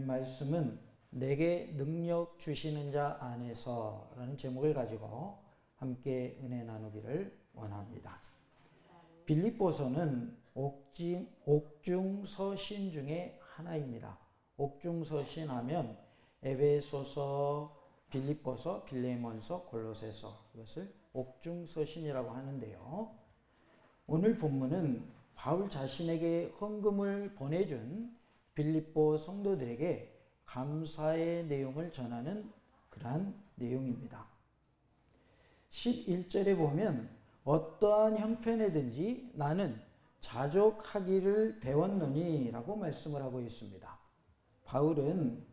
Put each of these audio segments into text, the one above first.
말씀은 내게 능력 주시는 자 안에서 라는 제목을 가지고 함께 은혜 나누기를 원합니다. 빌립보서는 옥중서신 중에 하나입니다. 옥중서신 하면 에베소서, 빌립보서, 빌레몬서, 골로새서, 이것을 옥중서신이라고 하는데요. 오늘 본문은 바울 자신에게 헌금을 보내준 빌립보 성도들에게 감사의 내용을 전하는 그러한 내용입니다. 11절에 보면 어떠한 형편에든지 나는 자족하기를 배웠노니 라고 말씀을 하고 있습니다. 바울은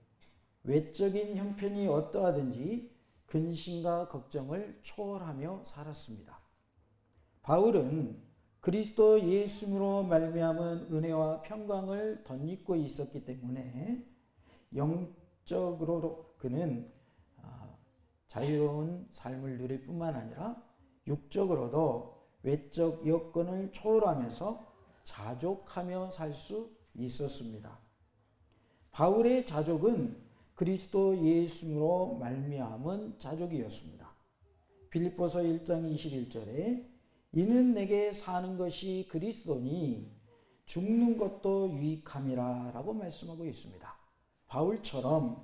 외적인 형편이 어떠하든지 근심과 걱정을 초월하며 살았습니다. 바울은 그리스도 예수님으로 말미암은 은혜와 평강을 덧입고 있었기 때문에 영적으로 그는 자유로운 삶을 누릴 뿐만 아니라 육적으로도 외적 여건을 초월하면서 자족하며 살 수 있었습니다. 바울의 자족은 그리스도 예수님으로 말미암은 자족이었습니다. 빌립보서 1장 21절에 이는 내게 사는 것이 그리스도니 죽는 것도 유익함이라 라고 말씀하고 있습니다. 바울처럼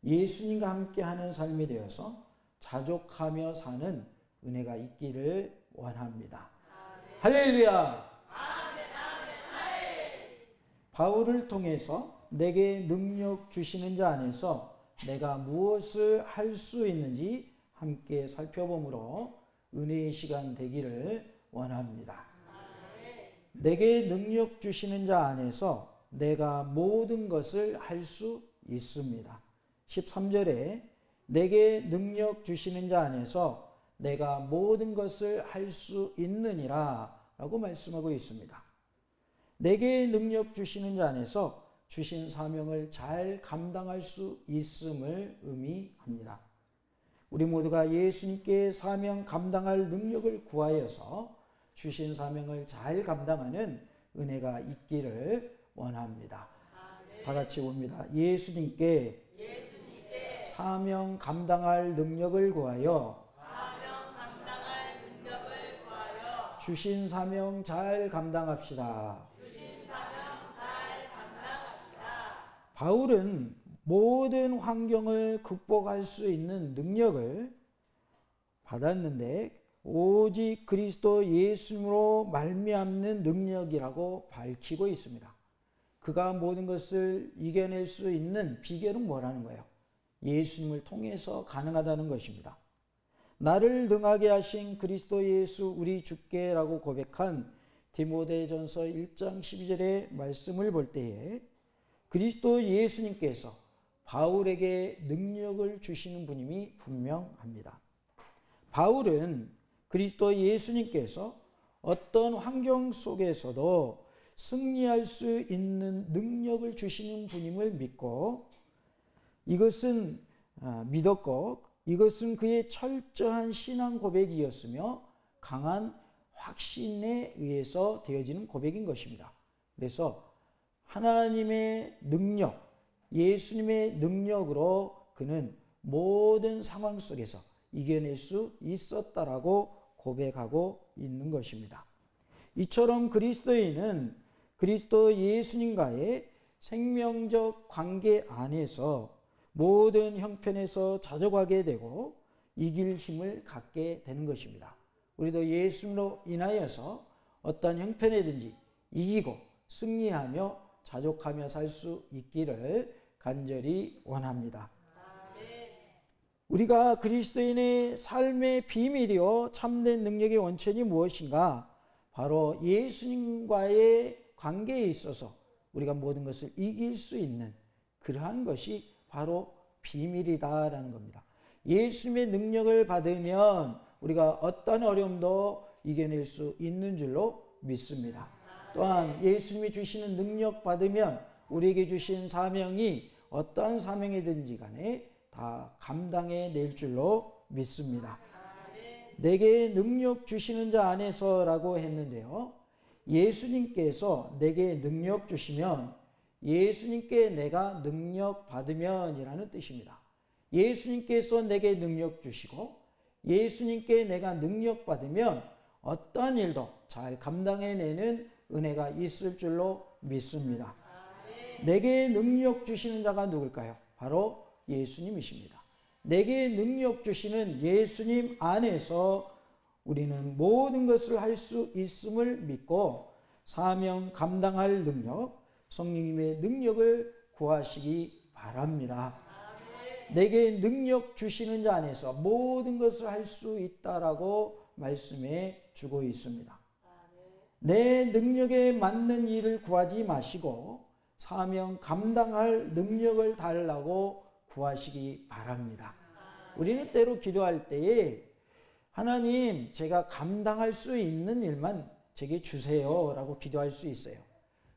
예수님과 함께하는 삶이 되어서 자족하며 사는 은혜가 있기를 원합니다. 아멘. 할렐루야. 아멘, 아멘, 바울을 통해서 내게 능력 주시는 자 안에서 내가 무엇을 할 수 있는지 함께 살펴보므로 은혜의 시간 되기를 원합니다. 내게 능력 주시는 자 안에서 내가 모든 것을 할 수 있습니다. 13절에 내게 능력 주시는 자 안에서 내가 모든 것을 할 수 있느니라 라고 말씀하고 있습니다. 내게 능력 주시는 자 안에서 주신 사명을 잘 감당할 수 있음을 의미합니다. 우리 모두가 예수님께 사명 감당할 능력을 구하여서 주신 사명을 잘 감당하는 은혜가 있기를 원합니다. 아멘. 다 같이 봅니다. 예수님께 사명 감당할 능력을 구하여 주신 사명 잘 감당합시다. 바울은 모든 환경을 극복할 수 있는 능력을 받았는데 오직 그리스도 예수님으로 말미암는 능력이라고 밝히고 있습니다. 그가 모든 것을 이겨낼 수 있는 비결은 뭐라는 거예요? 예수님을 통해서 가능하다는 것입니다. 나를 능하게 하신 그리스도 예수 우리 주께라고 고백한 디모데전서 1장 12절의 말씀을 볼 때에 그리스도 예수님께서 바울에게 능력을 주시는 분임이 분명합니다. 바울은 그리스도 예수님께서 어떤 환경 속에서도 승리할 수 있는 능력을 주시는 분임을 믿고 이것은 믿었고 이것은 그의 철저한 신앙 고백이었으며 강한 확신에 의해서 되어지는 고백인 것입니다. 그래서 하나님의 능력, 예수님의 능력으로 그는 모든 상황 속에서 이겨낼 수 있었다라고 고백하고 있는 것입니다. 이처럼 그리스도인은 그리스도 예수님과의 생명적 관계 안에서 모든 형편에서 자족하게 되고 이길 힘을 갖게 되는 것입니다. 우리도 예수님으로 인하여서 어떤 형편이든지 이기고 승리하며 자족하며 살 수 있기를 간절히 원합니다. 우리가 그리스도인의 삶의 비밀이요 참된 능력의 원천이 무엇인가? 바로 예수님과의 관계에 있어서 우리가 모든 것을 이길 수 있는 그러한 것이 바로 비밀이다라는 겁니다. 예수님의 능력을 받으면 우리가 어떤 어려움도 이겨낼 수 있는 줄로 믿습니다. 또한 예수님이 주시는 능력 받으면 우리에게 주신 사명이 어떠한 사명이든지 간에 다 감당해 낼 줄로 믿습니다. 내게 능력 주시는 자 안에서라고 했는데요. 예수님께서 내게 능력 주시면 예수님께 내가 능력 받으면 이라는 뜻입니다. 예수님께서 내게 능력 주시고 예수님께 내가 능력 받으면 어떠한 일도 잘 감당해내는 은혜가 있을 줄로 믿습니다. 내게 능력 주시는 자가 누굴까요? 바로 예수님이십니다. 내게 능력 주시는 예수님 안에서 우리는 모든 것을 할 수 있음을 믿고 사명 감당할 능력, 성령님의 능력을 구하시기 바랍니다. 내게 능력 주시는 자 안에서 모든 것을 할 수 있다라고 말씀해 주고 있습니다. 내 능력에 맞는 일을 구하지 마시고 사명 감당할 능력을 달라고 구하시기 바랍니다. 우리는 때로 기도할 때에 하나님, 제가 감당할 수 있는 일만 제게 주세요 라고 기도할 수 있어요.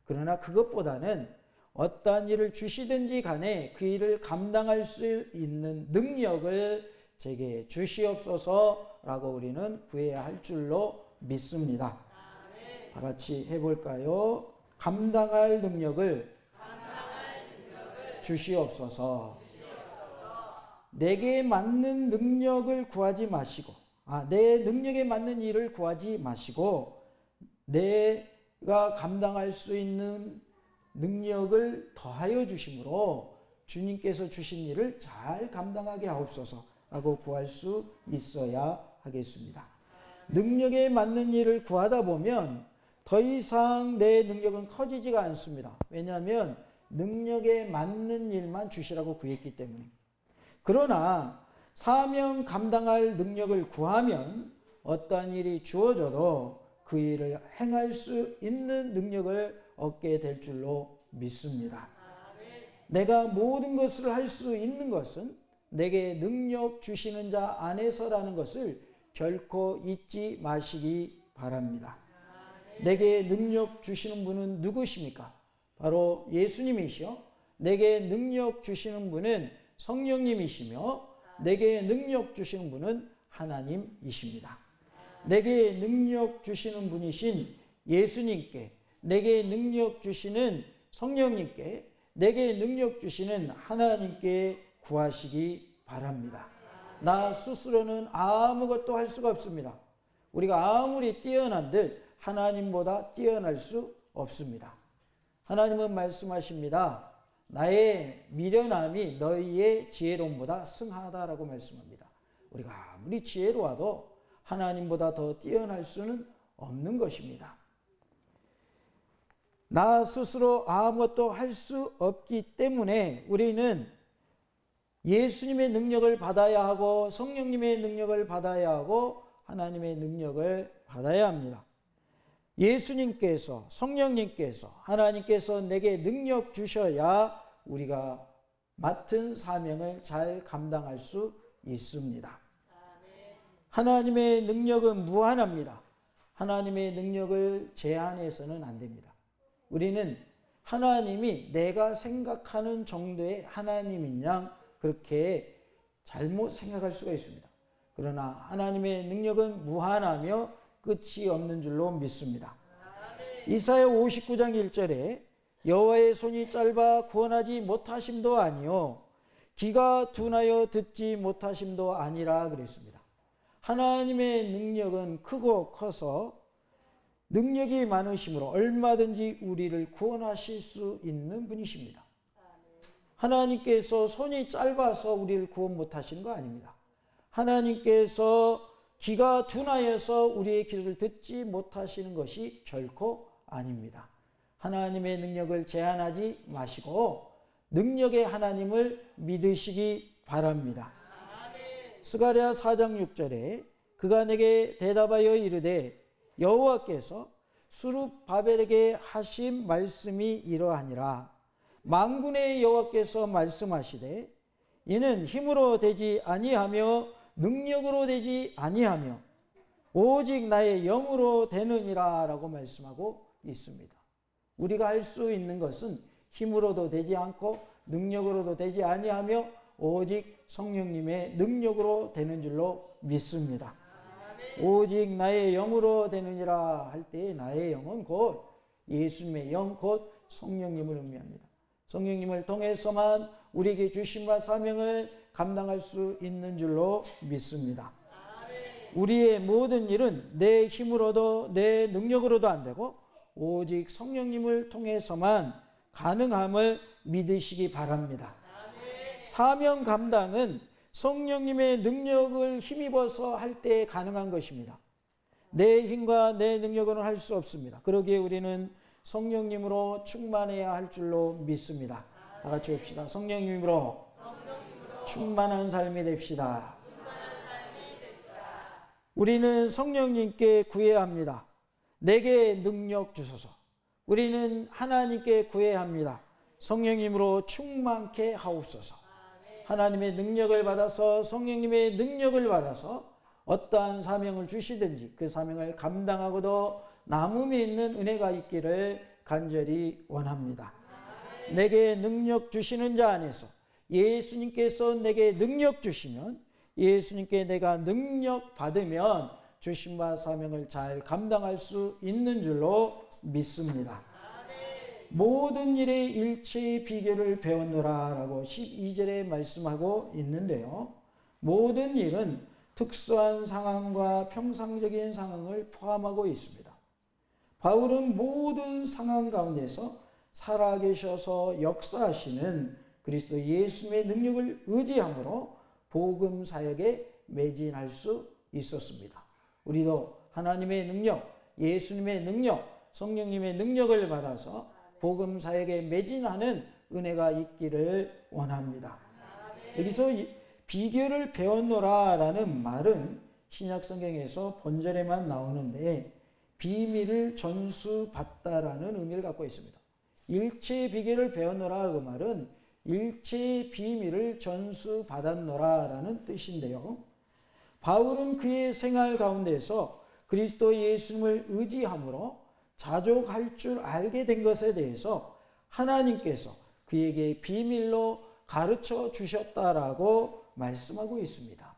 그러나 그것보다는 어떠한 일을 주시든지 간에 그 일을 감당할 수 있는 능력을 제게 주시옵소서 라고 우리는 구해야 할 줄로 믿습니다. 다 같이 해볼까요? 감당할 능력을 주시옵소서. 내게 맞는 능력을 구하지 마시고, 내 능력에 맞는 일을 구하지 마시고 내가 감당할 수 있는 능력을 더하여 주심으로 주님께서 주신 일을 잘 감당하게 하옵소서 라고 구할 수 있어야 하겠습니다. 능력에 맞는 일을 구하다 보면 더 이상 내 능력은 커지지가 않습니다. 왜냐하면 능력에 맞는 일만 주시라고 구했기 때문에. 그러나 사명 감당할 능력을 구하면 어떠한 일이 주어져도 그 일을 행할 수 있는 능력을 얻게 될 줄로 믿습니다. 내가 모든 것을 할 수 있는 것은 내게 능력 주시는 자 안에서라는 것을 결코 잊지 마시기 바랍니다. 내게 능력 주시는 분은 누구십니까? 바로 예수님이시요. 내게 능력 주시는 분은 성령님이시며 내게 능력 주시는 분은 하나님이십니다. 내게 능력 주시는 분이신 예수님께, 내게 능력 주시는 성령님께, 내게 능력 주시는 하나님께 구하시기 바랍니다. 나 스스로는 아무것도 할 수가 없습니다. 우리가 아무리 뛰어난들 하나님보다 뛰어날 수 없습니다. 하나님은 말씀하십니다. 나의 미련함이 너희의 지혜로움보다 승하다라고 말씀합니다. 우리가 아무리 지혜로워도 하나님보다 더 뛰어날 수는 없는 것입니다. 나 스스로 아무것도 할 수 없기 때문에 우리는 예수님의 능력을 받아야 하고 성령님의 능력을 받아야 하고 하나님의 능력을 받아야 합니다. 예수님께서, 성령님께서, 하나님께서 내게 능력 주셔야 우리가 맡은 사명을 잘 감당할 수 있습니다. 하나님의 능력은 무한합니다. 하나님의 능력을 제한해서는 안 됩니다. 우리는 하나님이 내가 생각하는 정도의 하나님인 양 그렇게 잘못 생각할 수가 있습니다. 그러나 하나님의 능력은 무한하며 끝이 없는 줄로 믿습니다. 이사야 59장 1절에 여호와의 손이 짧아 구원하지 못하심도 아니요 귀가 둔하여 듣지 못하심도 아니라 그랬습니다. 하나님의 능력은 크고 커서 능력이 많으심으로 얼마든지 우리를 구원하실 수 있는 분이십니다. 하나님께서 손이 짧아서 우리를 구원 못하시는 거 아닙니다. 하나님께서 귀가 둔하여서 우리의 기도를 듣지 못하시는 것이 결코 아닙니다. 하나님의 능력을 제한하지 마시고 능력의 하나님을 믿으시기 바랍니다. 스가랴 4장 6절에 그가 내게 대답하여 이르되 여호와께서 수룹바벨에게 하신 말씀이 이러하니라. 만군의 여호와께서 말씀하시되 이는 힘으로 되지 아니하며 능력으로 되지 아니하며 오직 나의 영으로 되느니라 라고 말씀하고 있습니다. 우리가 할 수 있는 것은 힘으로도 되지 않고 능력으로도 되지 아니하며 오직 성령님의 능력으로 되는 줄로 믿습니다. 오직 나의 영으로 되느니라 할 때 나의 영은 곧 예수님의 영, 곧 성령님을 의미합니다. 성령님을 통해서만 우리에게 주심과 사명을 감당할 수 있는 줄로 믿습니다. 우리의 모든 일은 내 힘으로도 내 능력으로도 안 되고 오직 성령님을 통해서만 가능함을 믿으시기 바랍니다. 사명 감당은 성령님의 능력을 힘입어서 할 때 가능한 것입니다. 내 힘과 내 능력으로는 할 수 없습니다. 그러기에 우리는 성령님으로 충만해야 할 줄로 믿습니다. 다 같이 봅시다. 성령님으로 충만한 삶이 됩시다. 우리는 성령님께 구해야 합니다. 내게 능력 주소서. 우리는 하나님께 구해야 합니다. 성령님으로 충만케 하옵소서. 하나님의 능력을 받아서 성령님의 능력을 받아서 어떠한 사명을 주시든지 그 사명을 감당하고도 남음이 있는 은혜가 있기를 간절히 원합니다. 내게 능력 주시는 자 안에서 예수님께서 내게 능력 주시면 예수님께 내가 능력 받으면 주심과 사명을 잘 감당할 수 있는 줄로 믿습니다. 모든 일의 일체의 비결을 배웠노라 라고 12절에 말씀하고 있는데요. 모든 일은 특수한 상황과 평상적인 상황을 포함하고 있습니다. 바울은 모든 상황 가운데서 살아계셔서 역사하시는 그리스도 예수님의 능력을 의지함으로 복음 사역에 매진할 수 있었습니다. 우리도 하나님의 능력, 예수님의 능력, 성령님의 능력을 받아서 복음 사역에 매진하는 은혜가 있기를 원합니다. 여기서 비결을 배웠노라 라는 말은 신약 성경에서 본절에만 나오는데 비밀을 전수받다라는 의미를 갖고 있습니다. 일체의 비결을 배웠노라 그 말은 일체의 비밀을 전수받았노라 라는 뜻인데요. 바울은 그의 생활 가운데서 그리스도 예수님을 의지함으로 자족할 줄 알게 된 것에 대해서 하나님께서 그에게 비밀로 가르쳐 주셨다라고 말씀하고 있습니다.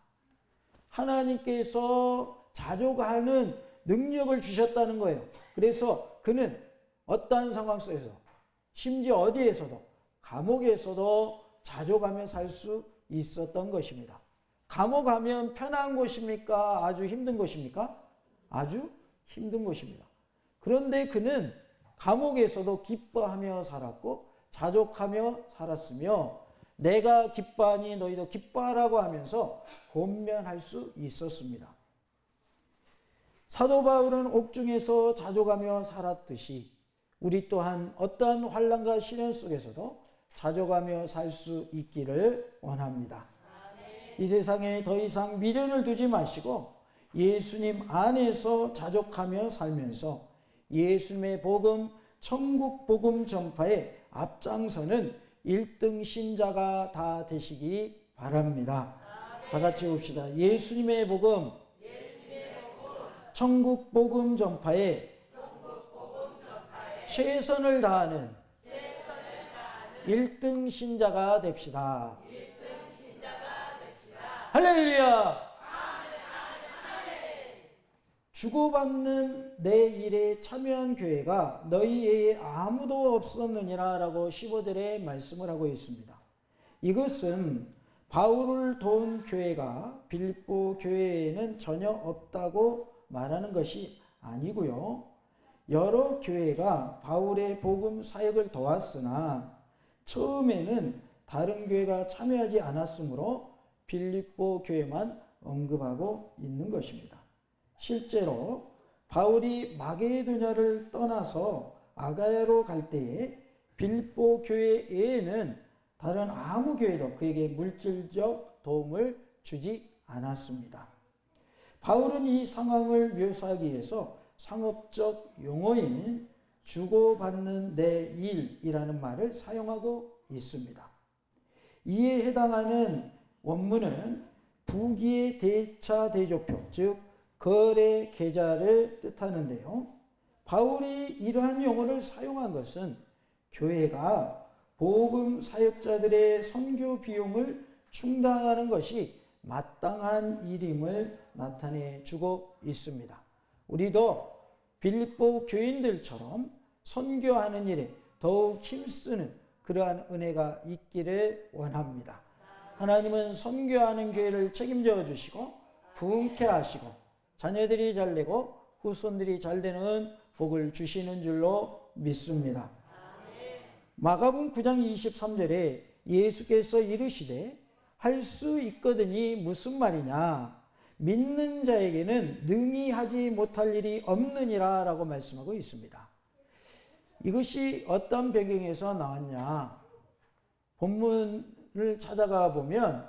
하나님께서 자족하는 능력을 주셨다는 거예요. 그래서 그는 어떠한 상황 속에서 심지어 어디에서도 감옥에서도 자족하며 살 수 있었던 것입니다. 감옥 가면 편한 곳입니까? 아주 힘든 곳입니까? 아주 힘든 곳입니다. 그런데 그는 감옥에서도 기뻐하며 살았고 자족하며 살았으며 내가 기뻐하니 너희도 기뻐하라고 하면서 권면할 수 있었습니다. 사도 바울은 옥중에서 자족하며 살았듯이 우리 또한 어떠한 환난과 시련 속에서도 자족하며 살 수 있기를 원합니다. 이 세상에 더 이상 미련을 두지 마시고 예수님 안에서 자족하며 살면서 예수님의 복음, 천국 복음 전파에 앞장서는 1등 신자가 다 되시기 바랍니다. 다 같이 봅시다. 예수님의 복음, 천국 복음 전파에 최선을 다하는 1등 신자가 됩시다. 할렐루야! 주고받는 내 일에 참여한 교회가 너희 외에 아무도 없었느니라 라고 15절에 말씀을 하고 있습니다. 이것은 바울을 도운 교회가 빌립보 교회에는 전혀 없다고 말하는 것이 아니고요. 여러 교회가 바울의 복음 사역을 도왔으나 처음에는 다른 교회가 참여하지 않았으므로 빌립보 교회만 언급하고 있는 것입니다. 실제로 바울이 마게도냐를 떠나서 아가야로 갈 때에 빌립보 교회에는 다른 아무 교회도 그에게 물질적 도움을 주지 않았습니다. 바울은 이 상황을 묘사하기 위해서 상업적 용어인 주고받는 내 일이라는 말을 사용하고 있습니다. 이에 해당하는 원문은 부기의 대차 대조표, 즉 거래 계좌를 뜻하는데요. 바울이 이러한 용어를 사용한 것은 교회가 복음 사역자들의 선교 비용을 충당하는 것이 마땅한 일임을 나타내 주고 있습니다. 우리도 빌립보 교인들처럼 선교하는 일에 더욱 힘쓰는 그러한 은혜가 있기를 원합니다. 하나님은 선교하는 교회를 책임져 주시고 부흥케 하시고 자녀들이 잘 되고 후손들이 잘 되는 복을 주시는 줄로 믿습니다. 마가복음 9장 23절에 예수께서 이르시되 할 수 있거든이 무슨 말이냐, 믿는 자에게는 능히 하지 못할 일이 없느니라 라고 말씀하고 있습니다. 이것이 어떤 배경에서 나왔냐, 본문을 찾아가 보면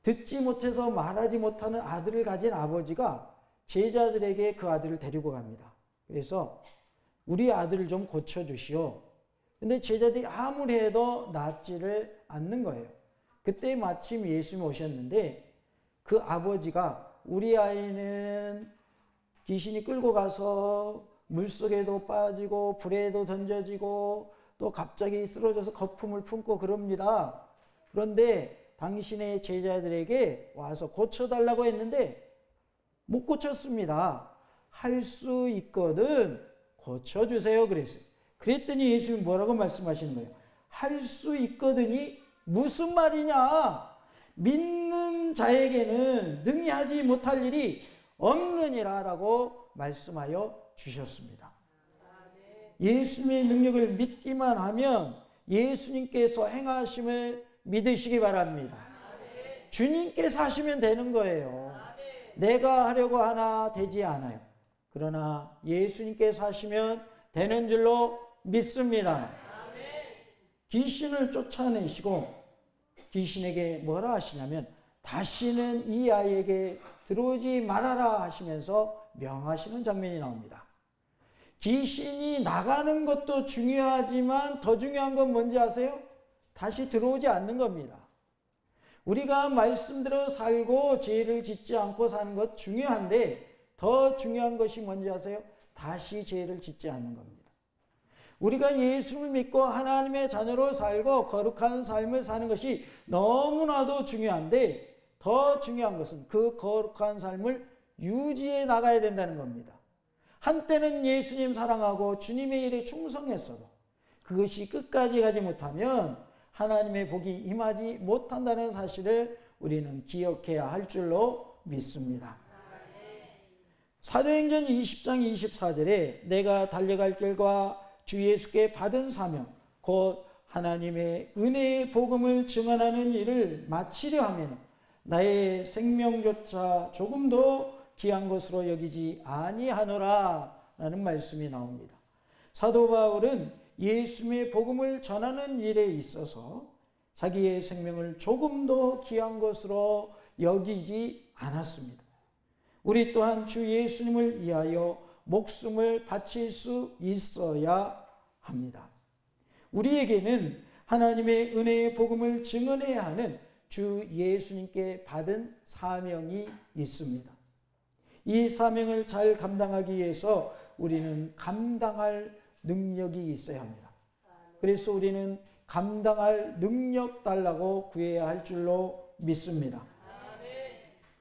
듣지 못해서 말하지 못하는 아들을 가진 아버지가 제자들에게 그 아들을 데리고 갑니다. 그래서 우리 아들을 좀 고쳐주시오. 근데 제자들이 아무리 해도 낫지를 않는 거예요. 그때 마침 예수님이 오셨는데 그 아버지가 우리 아이는 귀신이 끌고 가서 물속에도 빠지고 불에도 던져지고 또 갑자기 쓰러져서 거품을 품고 그럽니다. 그런데 당신의 제자들에게 와서 고쳐달라고 했는데 못 고쳤습니다. 할 수 있거든 고쳐주세요 그랬어요. 그랬더니 예수님이 뭐라고 말씀하시는 거예요? 할 수 있거든이 무슨 말이냐? 믿는 자에게는 능히 하지 못할 일이 없느니라 라고 말씀하여 주셨습니다. 예수님의 능력을 믿기만 하면 예수님께서 행하심을 믿으시기 바랍니다. 주님께서 하시면 되는 거예요. 내가 하려고 하나 되지 않아요. 그러나 예수님께서 하시면 되는 줄로 믿습니다. 귀신을 쫓아내시고 귀신에게 뭐라 하시냐면 다시는 이 아이에게 들어오지 말아라 하시면서 명하시는 장면이 나옵니다. 귀신이 나가는 것도 중요하지만 더 중요한 건 뭔지 아세요? 다시 들어오지 않는 겁니다. 우리가 말씀대로 살고 죄를 짓지 않고 사는 것 중요한데 더 중요한 것이 뭔지 아세요? 다시 죄를 짓지 않는 겁니다. 우리가 예수를 믿고 하나님의 자녀로 살고 거룩한 삶을 사는 것이 너무나도 중요한데 더 중요한 것은 그 거룩한 삶을 유지해 나가야 된다는 겁니다. 한때는 예수님 사랑하고 주님의 일에 충성했어도 그것이 끝까지 가지 못하면 하나님의 복이 임하지 못한다는 사실을 우리는 기억해야 할 줄로 믿습니다. 사도행전 20장 24절에 내가 달려갈 길과 주 예수께 받은 사명 곧 하나님의 은혜의 복음을 증언하는 일을 마치려 하면 나의 생명조차 조금도 귀한 것으로 여기지 아니하노라 라는 말씀이 나옵니다. 사도 바울은 예수님의 복음을 전하는 일에 있어서 자기의 생명을 조금도 귀한 것으로 여기지 않았습니다. 우리 또한 주 예수님을 위하여 목숨을 바칠 수 있어야 합니다. 우리에게는 하나님의 은혜의 복음을 증언해야 하는 주 예수님께 받은 사명이 있습니다. 이 사명을 잘 감당하기 위해서 우리는 감당할 능력이 있어야 합니다. 그래서 우리는 감당할 능력 달라고 구해야 할 줄로 믿습니다.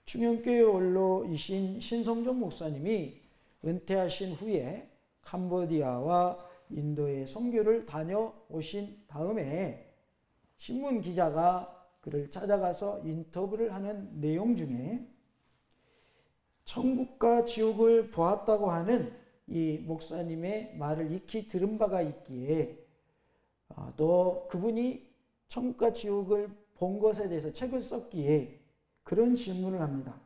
충영교회 원로이신 신성종 목사님이 은퇴하신 후에 캄보디아와 인도에 선교를 다녀오신 다음에 신문 기자가 그를 찾아가서 인터뷰를 하는 내용 중에 천국과 지옥을 보았다고 하는 이 목사님의 말을 익히 들은 바가 있기에 또 그분이 천국과 지옥을 본 것에 대해서 책을 썼기에 그런 질문을 합니다.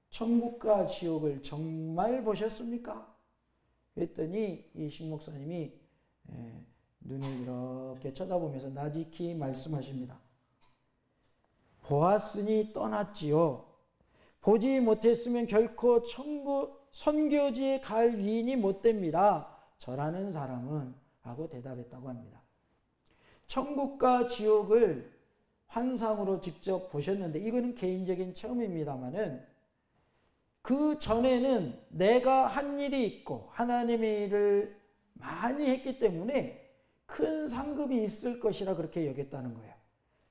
천국과 지옥을 정말 보셨습니까? 그랬더니 이 신 목사님이 눈을 이렇게 쳐다보면서 나직히 말씀하십니다. 보았으니 떠났지요. 보지 못했으면 결코 천국 선교지에 갈 위인이 못 됩니다. 저라는 사람은 하고 대답했다고 합니다. 천국과 지옥을 환상으로 직접 보셨는데 이거는 개인적인 체험입니다만은 그 전에는 내가 한 일이 있고 하나님의 일을 많이 했기 때문에 큰 상급이 있을 것이라 그렇게 여겼다는 거예요.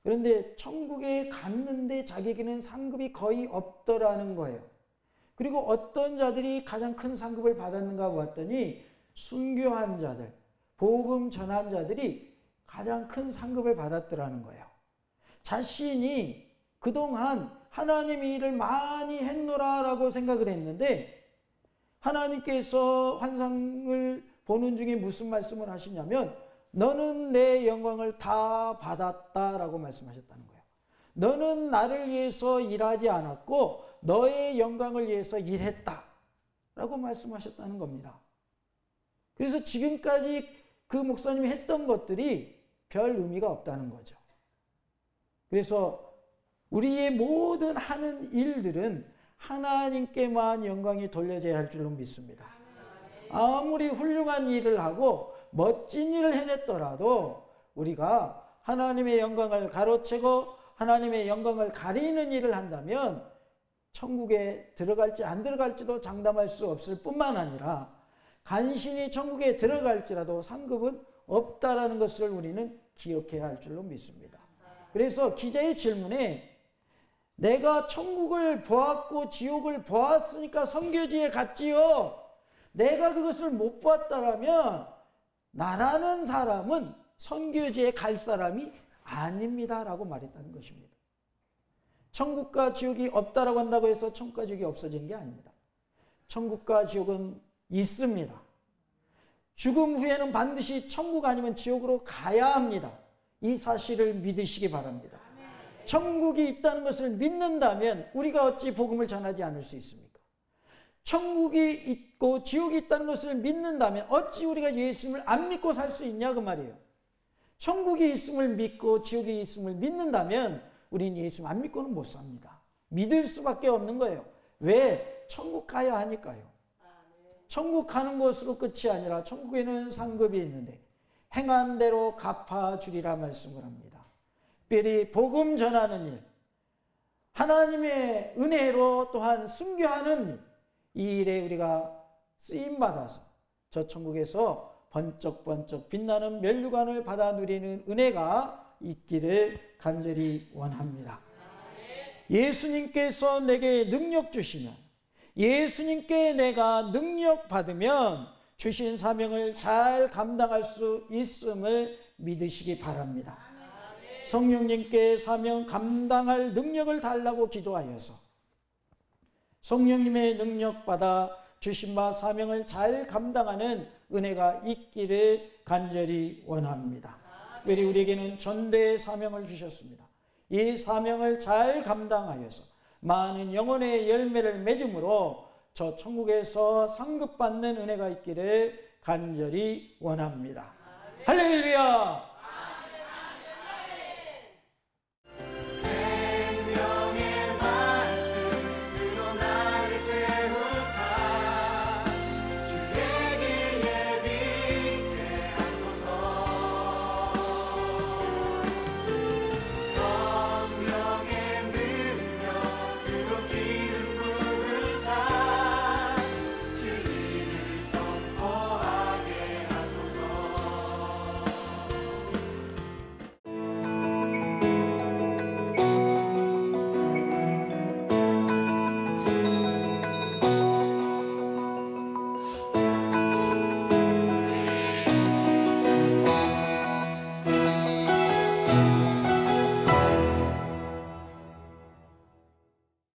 그런데 천국에 갔는데 자기에게는 상급이 거의 없더라는 거예요. 그리고 어떤 자들이 가장 큰 상급을 받았는가 보았더니 순교한 자들, 복음 전한 자들이 가장 큰 상급을 받았더라는 거예요. 자신이 그동안 하나님의 일을 많이 했노라라고 생각을 했는데 하나님께서 환상을 보는 중에 무슨 말씀을 하시냐면 너는 내 영광을 다 받았다라고 말씀하셨다는 거예요. 너는 나를 위해서 일하지 않았고 너의 영광을 위해서 일했다라고 말씀하셨다는 겁니다. 그래서 지금까지 그 목사님이 했던 것들이 별 의미가 없다는 거죠. 그래서 우리의 모든 하는 일들은 하나님께만 영광이 돌려져야 할 줄로 믿습니다. 아무리 훌륭한 일을 하고 멋진 일을 해냈더라도 우리가 하나님의 영광을 가로채고 하나님의 영광을 가리는 일을 한다면 천국에 들어갈지 안 들어갈지도 장담할 수 없을 뿐만 아니라 간신히 천국에 들어갈지라도 상급은 없다라는 것을 우리는 기억해야 할 줄로 믿습니다. 그래서 기자의 질문에 내가 천국을 보았고 지옥을 보았으니까 선교지에 갔지요. 내가 그것을 못 보았다라면 나라는 사람은 선교지에 갈 사람이 아닙니다라고 말했다는 것입니다. 천국과 지옥이 없다라고 한다고 해서 천국과 지옥이 없어진 게 아닙니다. 천국과 지옥은 있습니다. 죽음 후에는 반드시 천국 아니면 지옥으로 가야 합니다. 이 사실을 믿으시기 바랍니다. 천국이 있다는 것을 믿는다면 우리가 어찌 복음을 전하지 않을 수 있습니까? 천국이 있고 지옥이 있다는 것을 믿는다면 어찌 우리가 예수님을 안 믿고 살 수 있냐 그 말이에요. 천국이 있음을 믿고 지옥이 있음을 믿는다면 우리는 예수님 안 믿고는 못 삽니다. 믿을 수밖에 없는 거예요. 왜? 천국 가야 하니까요. 천국 가는 것으로 끝이 아니라 천국에는 상급이 있는데 행한 대로 갚아주리라 말씀을 합니다. 특별히 복음 전하는 일, 하나님의 은혜로 또한 순교하는 일, 이 일에 우리가 쓰임받아서 저 천국에서 번쩍번쩍 빛나는 면류관을 받아 누리는 은혜가 있기를 간절히 원합니다. 예수님께서 내게 능력 주시면, 예수님께 내가 능력 받으면 주신 사명을 잘 감당할 수 있음을 믿으시기 바랍니다. 성령님께 사명 감당할 능력을 달라고 기도하여서 성령님의 능력 받아 주신 바 사명을 잘 감당하는 은혜가 있기를 간절히 원합니다. 특별히 우리에게는 전대의 사명을 주셨습니다. 이 사명을 잘 감당하여서 많은 영혼의 열매를 맺음으로 저 천국에서 상급받는 은혜가 있기를 간절히 원합니다. 할렐루야!